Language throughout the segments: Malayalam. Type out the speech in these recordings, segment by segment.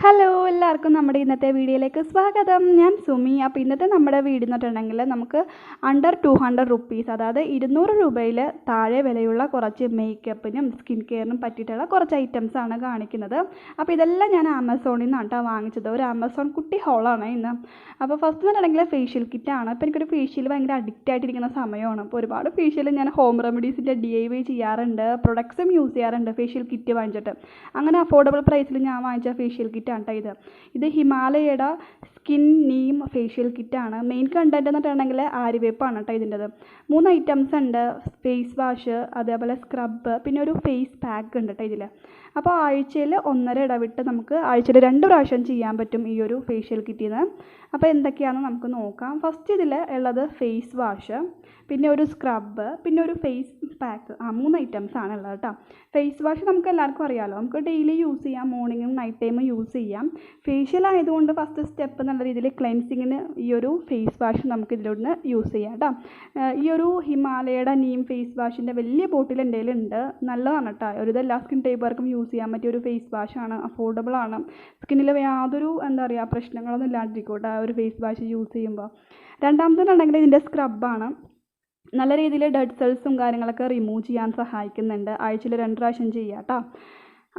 ഹലോ എല്ലാവർക്കും നമ്മുടെ ഇന്നത്തെ വീഡിയോയിലേക്ക് സ്വാഗതം. ഞാൻ സുമി. അപ്പോൾ ഇന്നത്തെ നമ്മുടെ വീഡിയോ എന്ന് പറഞ്ഞിട്ടുണ്ടെങ്കിൽ നമുക്ക് അണ്ടർ 200 റുപ്പീസ്, അതായത് 200 രൂപയിൽ താഴെ വിലയുള്ള കുറച്ച് മേക്കപ്പിനും സ്കിൻ കെയറിനും പറ്റിയിട്ടുള്ള കുറച്ച് ഐറ്റംസ് ആണ് കാണിക്കുന്നത്. അപ്പോൾ ഇതെല്ലാം ഞാൻ ആമസോണിൽ നിന്നാണ് കേട്ടോ വാങ്ങിച്ചത്. ഒരു ആമസോൺ കുട്ടി ഹോളാണ് ഇന്ന്. അപ്പോൾ ഫസ്റ്റ് എന്ന് പറഞ്ഞിട്ടുണ്ടെങ്കിൽ ഫേഷ്യൽ കിറ്റാണ്. അപ്പോൾ എനിക്കൊരു ഫേഷ്യൽ ഭയങ്കര അഡിക്റ്റ് ആയിട്ടിരിക്കുന്ന സമയമാണ്. അപ്പോൾ ഒരുപാട് ഫേഷ്യൽ ഞാൻ ഹോം റെമഡീസിൻ്റെ DIY ചെയ്യാറുണ്ട്, പ്രൊഡക്ട്സും യൂസ് ചെയ്യാറുണ്ട് ഫേഷ്യൽ കിറ്റ് വാങ്ങിച്ചിട്ട്. അങ്ങനെ അഫോർഡബിൾ പ്രൈസിൽ ഞാൻ വാങ്ങിച്ച ഫേഷ്യൽ കിറ്റ് ഇത് ഹിമാലയയുടെ സ്കിൻ നീം ഫേഷ്യൽ കിറ്റാണ്. മെയിൻ കണ്ടന്റ് എന്ന് പറഞ്ഞിട്ടുണ്ടെങ്കിൽ ആര്യവേപ്പാണ് കേട്ടോ ഇതിൻ്റെത്. 3 ഐറ്റംസ് ഉണ്ട്. ഫേസ് വാഷ്, അതേപോലെ സ്ക്രബ്, പിന്നെ ഒരു ഫേസ് പാക്ക് ഉണ്ട് കേട്ടോ ഇതിൽ. അപ്പോൾ ആഴ്ചയിൽ 1.5 ഇടവിട്ട് നമുക്ക് ആഴ്ചയിൽ 2 പ്രാവശ്യം ചെയ്യാൻ പറ്റും ഈ ഒരു ഫേഷ്യൽ കിറ്റിൽ നിന്ന്. അപ്പോൾ എന്തൊക്കെയാണെന്ന് നമുക്ക് നോക്കാം. ഫസ്റ്റ് ഇതിൽ ഉള്ളത് ഫേസ് വാഷ്, പിന്നെ ഒരു സ്ക്രബ്, പിന്നെ ഒരു ഫേസ് പാക്ക്. 3 ഐറ്റംസ് ആണ് ഉള്ളത് കേട്ടോ. ഫേസ് വാഷ് നമുക്ക് എല്ലാവർക്കും അറിയാമല്ലോ, നമുക്ക് ഡെയിലി യൂസ് ചെയ്യാം, മോർണിംഗും നൈറ്റ് ടൈമും യൂസ് ചെയ്യാം. ഫേഷ്യൽ ആയതുകൊണ്ട് ഫസ്റ്റ് സ്റ്റെപ്പ് എന്നുള്ള രീതിയിൽ ക്ലെൻസിങ്ങിന് ഈ ഒരു ഫേസ് വാഷ് നമുക്ക് ഇതിലൊന്ന് യൂസ് ചെയ്യാം കേട്ടോ. ഈ ഒരു ഹിമാലയയുടെ നീം ഫേസ് വാഷിൻ്റെ വലിയ ബോട്ടിൽ എൻ്റെ കയ്യിലുണ്ട്. നല്ലതാണ് കേട്ടോ. ഒരു എല്ലാ സ്കിൻ ടൈപ്പുകാർക്കും യൂസ് ചെയ്യാൻ പറ്റിയ ഒരു ഫേസ് വാഷാണ്. അഫോർഡബിൾ ആണ്. സ്കിന്നിൽ യാതൊരു പ്രശ്നങ്ങളൊന്നും ഇല്ലാണ്ടിരിക്കും ഒരു ഫേസ് വാഷ് യൂസ് ചെയ്യുമ്പോൾ. രണ്ടാമത്തേന്നുണ്ടെങ്കിൽ ഇതിൻ്റെ സ്ക്രബാണ്. നല്ല രീതിയിൽ ഡെഡ് സെൽസും കാര്യങ്ങളൊക്കെ റിമൂവ് ചെയ്യാൻ സഹായിക്കുന്നുണ്ട്. ആഴ്ചയിൽ 2 പ്രാവശ്യം ചെയ്യാം കേട്ടോ.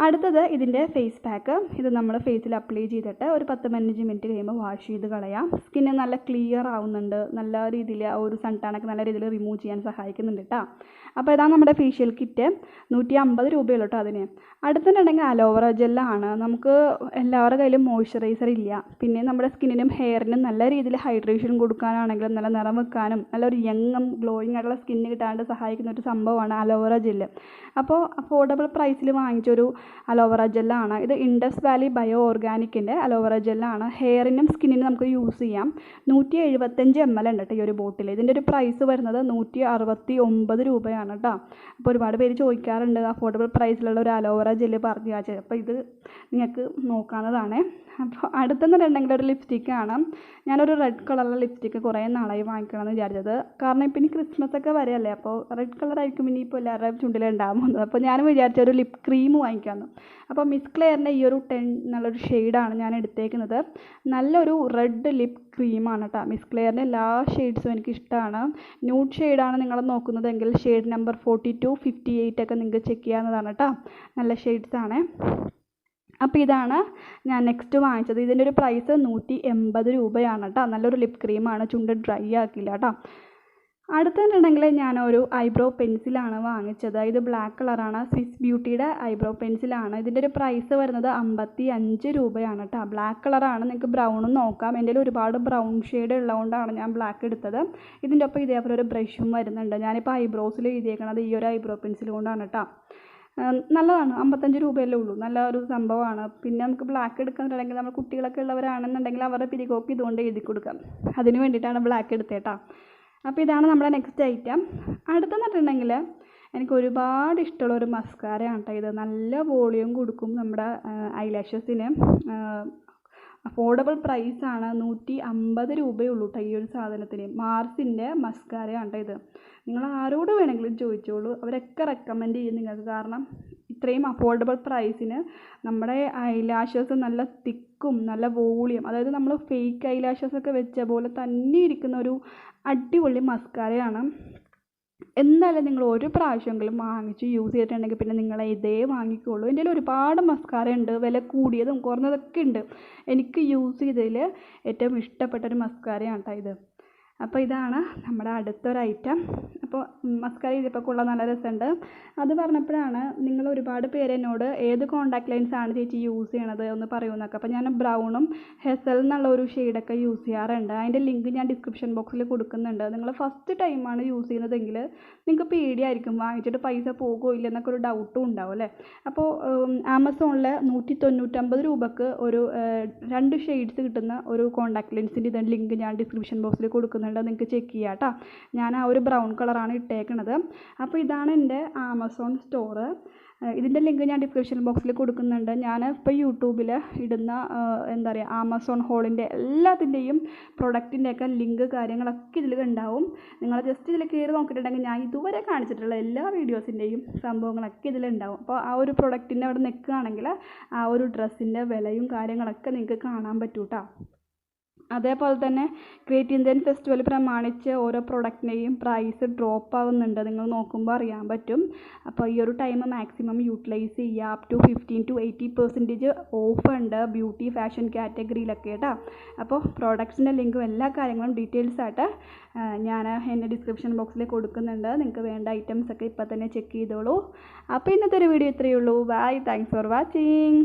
അടുത്തത് ഇതിൻ്റെ ഫേസ് പാക്ക്. ഇത് നമ്മൾ ഫേസിൽ അപ്ലൈ ചെയ്തിട്ട് ഒരു 10-15 മിനിറ്റ് കഴിയുമ്പോൾ വാഷ് ചെയ്ത് കളയാം. സ്കിന്ന് നല്ല ക്ലിയർ ആവുന്നുണ്ട്. നല്ല രീതിയിൽ ആ ഒരു സൺ ടാനൊക്കെ നല്ല രീതിയിൽ റിമൂവ് ചെയ്യാൻ സഹായിക്കുന്നുണ്ട് കേട്ടോ. അപ്പോൾ ഇതാണ് നമ്മുടെ ഫേഷ്യൽ കിറ്റ്. 150 രൂപയുള്ളൂ കേട്ടോ അതിന്. അടുത്തിട്ടുണ്ടെങ്കിൽ അലോവേറ ജെല്ലാണ്. നമുക്ക് എല്ലാവരുടെ കയ്യിലും മോയ്സ്ചറൈസർ ഇല്ല. പിന്നെ നമ്മുടെ സ്കിന്നിനും ഹെയറിനും നല്ല രീതിയിൽ ഹൈഡ്രേഷൻ കൊടുക്കാനാണെങ്കിലും നല്ല നിറം വെക്കാനും നല്ലൊരു യങ്ങും ഗ്ലോയിങ് ആയിട്ടുള്ള സ്കിന്ന് കിട്ടാണ്ട് സഹായിക്കുന്ന ഒരു സംഭവമാണ് അലോവേറ ജെല്ല്. അപ്പോൾ അഫോർഡബിൾ പ്രൈസിൽ വാങ്ങിച്ചൊരു അലോവേറ ജെല്ലാണ് ഇത്. ഇൻഡസ് വാലി ബയോ ഓർഗാനിക്കിൻ്റെ അലോവേറ ജെല്ലാണ്. ഹെയറിനും സ്കിന്നിനും നമുക്ക് യൂസ് ചെയ്യാം. 175 ml ഉണ്ട് കേട്ടോ ഈ ഒരു ബോട്ടിൽ. ഇതിൻ്റെ ഒരു പ്രൈസ് വരുന്നത് 169 രൂപയാണ് കേട്ടോ. അപ്പോൾ ഒരുപാട് പേര് ചോദിക്കാറുണ്ട് അഫോർഡബിൾ പ്രൈസിലുള്ള ഒരു അലോവേറ ജെല്ല് പറഞ്ഞു കാണിച്ചത്. അപ്പോൾ ഇത് നിങ്ങൾക്ക് നോക്കാവുന്നതാണ്. അപ്പോൾ അടുത്തെന്ന് പറഞ്ഞിട്ടുണ്ടെങ്കിൽ ഒരു ലിപ്സ്റ്റിക്കാണ്. ഞാനൊരു റെഡ് കളറുള്ള ലിപ്സ്റ്റിക്ക് കുറേ നാളായി വാങ്ങിക്കണമെന്ന് വിചാരിച്ചത്. കാരണം ഇപ്പം ഇനി ക്രിസ്മസ് ഒക്കെ വരെയല്ലേ, അപ്പോൾ റെഡ് കളറായിരിക്കും ഇനിയിപ്പോൾ എല്ലാവരുടെയും ചുണ്ടിലുണ്ടാകുന്നത്. അപ്പോൾ ഞാൻ വിചാരിച്ച ഒരു ലിപ് ക്രീം വാങ്ങിക്കാമെന്ന്. അപ്പോൾ മിസ് ക്ലെയറിൻ്റെ ഈ ഒരു 10 എന്നുള്ളൊരു ഷെയ്ഡാണ് ഞാൻ എടുത്തേക്കുന്നത്. നല്ലൊരു റെഡ് ലിപ് ക്രീമാണ് കേട്ടോ. മിസ് ക്ലെയറിൻ്റെ എല്ലാ ഷെയ്ഡ്സും എനിക്കിഷ്ടമാണ്. ന്യൂഡ് ഷെയ്ഡാണ് നിങ്ങൾ നോക്കുന്നതെങ്കിൽ ഷെയ്ഡ് നമ്പർ 42, 58 ഒക്കെ നിങ്ങൾക്ക് ചെക്ക് ചെയ്യാവുന്നതാണ് കേട്ടോ. നല്ല ഷെയ്ഡ്സാണ്. അപ്പോൾ ഇതാണ് ഞാൻ നെക്സ്റ്റ് വാങ്ങിച്ചത്. ഇതിൻ്റെ ഒരു പ്രൈസ് 180 രൂപയാണ് കേട്ടോ. നല്ലൊരു ലിപ് ക്രീമാണ്. ചുണ്ട് ഡ്രൈ ആക്കില്ല കേട്ടോ. അടുത്തിട്ടുണ്ടെങ്കിൽ ഞാനൊരു ഐബ്രോ പെൻസിലാണ് വാങ്ങിച്ചത്. ഇത് ബ്ലാക്ക് കളറാണ്. സ്വിസ് ബ്യൂട്ടിയുടെ ഐബ്രോ പെൻസിലാണ്. ഇതിൻ്റെ ഒരു പ്രൈസ് വരുന്നത് 55 രൂപയാണ് കേട്ടോ. ബ്ലാക്ക് കളറാണ്. നിങ്ങൾക്ക് ബ്രൗണും നോക്കാം. എൻ്റെ കയ്യിൽ ഒരുപാട് ബ്രൗൺ ഷെയ്ഡ് ഉള്ളതുകൊണ്ടാണ് ഞാൻ ബ്ലാക്ക് എടുത്തത്. ഇതിൻ്റെ ഒപ്പം ഇതേപോലെ ഒരു ബ്രഷും വരുന്നുണ്ട്. ഞാനിപ്പോൾ ഐബ്രോസിൽ എഴുതിയേക്കണത് ഈ ഒരു ഐബ്രോ പെൻസിൽ കൊണ്ടാണ് കേട്ടോ. നല്ലതാണ്. 55 രൂപയല്ലേ ഉള്ളൂ. നല്ല ഒരു സംഭവമാണ്. പിന്നെ നമുക്ക് ബ്ലാക്ക് എടുക്കുന്നുണ്ടെങ്കിൽ നമ്മൾ കുട്ടികളൊക്കെ ഉള്ളവരാണെന്നുണ്ടെങ്കിൽ അവരുടെ പിരികോക്ക് ഇതുകൊണ്ട് എഴുതി കൊടുക്കാം. അതിന് വേണ്ടിയിട്ടാണ് ബ്ലാക്ക് എടുത്തേട്ടാ. അപ്പോൾ ഇതാണ് നമ്മുടെ നെക്സ്റ്റ് ഐറ്റം. അടുത്തെന്ന് പറഞ്ഞിട്ടുണ്ടെങ്കിൽ എനിക്ക് ഒരുപാട് ഇഷ്ടമുള്ള ഒരു മസ്കാരയാണ് കേട്ടോ ഇത്. നല്ല വോളിയം കൊടുക്കും നമ്മുടെ ഐലാഷസിന്. അഫോർഡബിൾ പ്രൈസാണ്. 150 രൂപയുള്ളൂ കേട്ടോ ഈ ഒരു സാധനത്തിന്. മാർസിൻ്റെ മസ്കാരയാണ് കേട്ടോ ഇത്. നിങ്ങൾ ആരോട് വേണമെങ്കിലും ചോദിച്ചോളൂ, അവരൊക്കെ റെക്കമെൻഡ് ചെയ്യും നിങ്ങൾക്ക്. കാരണം ഇത്രയും അഫോർഡബിൾ പ്രൈസിന് നമ്മുടെ ഐലാഷസ് നല്ല തിക്കും നല്ല വോളിയം, അതായത് നമ്മൾ ഫേക്ക് ഐലാഷസൊക്കെ വെച്ച പോലെ തന്നെ ഇരിക്കുന്ന ഒരു അടിപൊളി മസ്കാരയാണ്. എന്തായാലും നിങ്ങൾ ഒരു പ്രാവശ്യമെങ്കിലും വാങ്ങിച്ച് യൂസ് ചെയ്തിട്ടുണ്ടെങ്കിൽ പിന്നെ നിങ്ങൾ ഇതേ വാങ്ങിക്കോളൂ. എൻ്റെ കയ്യിൽ ഒരുപാട് മസ്കാര ഉണ്ട്. വില കൂടിയതും കുറഞ്ഞതൊക്കെ ഉണ്ട്. എനിക്ക് യൂസ് ചെയ്തതിൽ ഏറ്റവും ഇഷ്ടപ്പെട്ടൊരു മസ്കാരയാണ് കേട്ടോ ഇത്. അപ്പോൾ ഇതാണ് നമ്മുടെ അടുത്തൊരു ഐറ്റം. അപ്പോൾ മസ്കാര ഇതിപ്പോൾ കൊള്ളാൻ നല്ല രസമുണ്ട്. അത് പറഞ്ഞപ്പോഴാണ് നിങ്ങൾ ഒരുപാട് പേര് എന്നോട് ഏത് കോൺടാക്ട് ലെൻസാണ് ചേച്ചി യൂസ് ചെയ്യണത് ഒന്ന് പറയുമെന്നൊക്കെ. അപ്പോൾ ഞാൻ ബ്രൗണും ഹെസൽ എന്നുള്ള ഒരു ഷെയ്ഡൊക്കെ യൂസ് ചെയ്യാറുണ്ട്. അതിൻ്റെ ലിങ്ക് ഞാൻ ഡിസ്ക്രിപ്ഷൻ ബോക്സിൽ കൊടുക്കുന്നുണ്ട്. നിങ്ങൾ ഫസ്റ്റ് ടൈമാണ് യൂസ് ചെയ്യുന്നതെങ്കിൽ നിങ്ങൾക്ക് പേടിയായിരിക്കും, വാങ്ങിച്ചിട്ട് പൈസ പോകുമോ ഇല്ലെന്നൊക്കെ ഒരു ഡൗട്ടും ഉണ്ടാവും അല്ലേ. അപ്പോൾ ആമസോണിൽ 195 രൂപക്ക് ഒരു 2 ഷെയ്ഡ്സ് കിട്ടുന്ന ഒരു കോൺടാക്ട് ലെൻസിൻ്റെ ഇതിൻ്റെ ലിങ്ക് ഞാൻ ഡിസ്ക്രിപ്ഷൻ ബോക്സിൽ കൊടുക്കുന്നുണ്ട്. നിങ്ങൾക്ക് ചെക്ക് ചെയ്യാം കേട്ടോ. ഞാൻ ആ ഒരു ബ്രൗൺ കളറാണ് ഇട്ടേക്കണത്. അപ്പോൾ ഇതാണ് എൻ്റെ ആമസോൺ സ്റ്റോറ്. ഇതിൻ്റെ ലിങ്ക് ഞാൻ ഡിസ്ക്രിപ്ഷൻ ബോക്സിൽ കൊടുക്കുന്നുണ്ട്. ഞാൻ ഇപ്പോൾ യൂട്യൂബിൽ ഇടുന്ന എന്താ പറയുക ആമസോൺ ഹോളിൻ്റെ എല്ലാത്തിൻ്റെയും പ്രൊഡക്റ്റിൻ്റെയൊക്കെ ലിങ്ക് കാര്യങ്ങളൊക്കെ ഇതിൽ ഉണ്ടാവും. നിങ്ങൾ ജസ്റ്റ് ഇതിൽ കയറി നോക്കിയിട്ടുണ്ടെങ്കിൽ ഞാൻ ഇതുവരെ കാണിച്ചിട്ടുള്ള എല്ലാ വീഡിയോസിൻ്റെയും സംഭവങ്ങളൊക്കെ ഇതിലുണ്ടാവും. അപ്പോൾ ആ ഒരു പ്രൊഡക്റ്റിൻ്റെ അവിടെ നിൽക്കുകയാണെങ്കിൽ ആ ഒരു ഡ്രസ്സിൻ്റെ വിലയും കാര്യങ്ങളൊക്കെ നിങ്ങൾക്ക് കാണാൻ പറ്റും കേട്ടോ. അതേപോലെ തന്നെ ഗ്രേറ്റ് ഇന്ത്യൻ ഫെസ്റ്റിവൽ പ്രമാണിച്ച് ഓരോ പ്രൊഡക്റ്റിൻ്റെയും പ്രൈസ് ഡ്രോപ്പ് ആവുന്നുണ്ട്, നിങ്ങൾ നോക്കുമ്പോൾ അറിയാൻ പറ്റും. അപ്പോൾ ഈ ഒരു ടൈം മാക്സിമം യൂട്ടിലൈസ് ചെയ്യുക. അപ് ടു 15 to 80% ഓഫ് ഉണ്ട് ബ്യൂട്ടി ഫാഷൻ കാറ്റഗറിയിലൊക്കെ കേട്ടോ. അപ്പോൾ പ്രോഡക്ട്സിൻ്റെ ലിങ്കും എല്ലാ കാര്യങ്ങളും ഡീറ്റെയിൽസ് ആയിട്ട് ഞാൻ എൻ്റെ ഡിസ്ക്രിപ്ഷൻ ബോക്സിൽ കൊടുക്കുന്നുണ്ട്. നിങ്ങൾക്ക് വേണ്ട ഐറ്റംസ് ഒക്കെ ഇപ്പോൾ തന്നെ ചെക്ക് ചെയ്തോളൂ. അപ്പോൾ ഇന്നത്തെ ഒരു വീഡിയോ ഇത്രയേ ഉള്ളൂ. Bye, thanks for watching.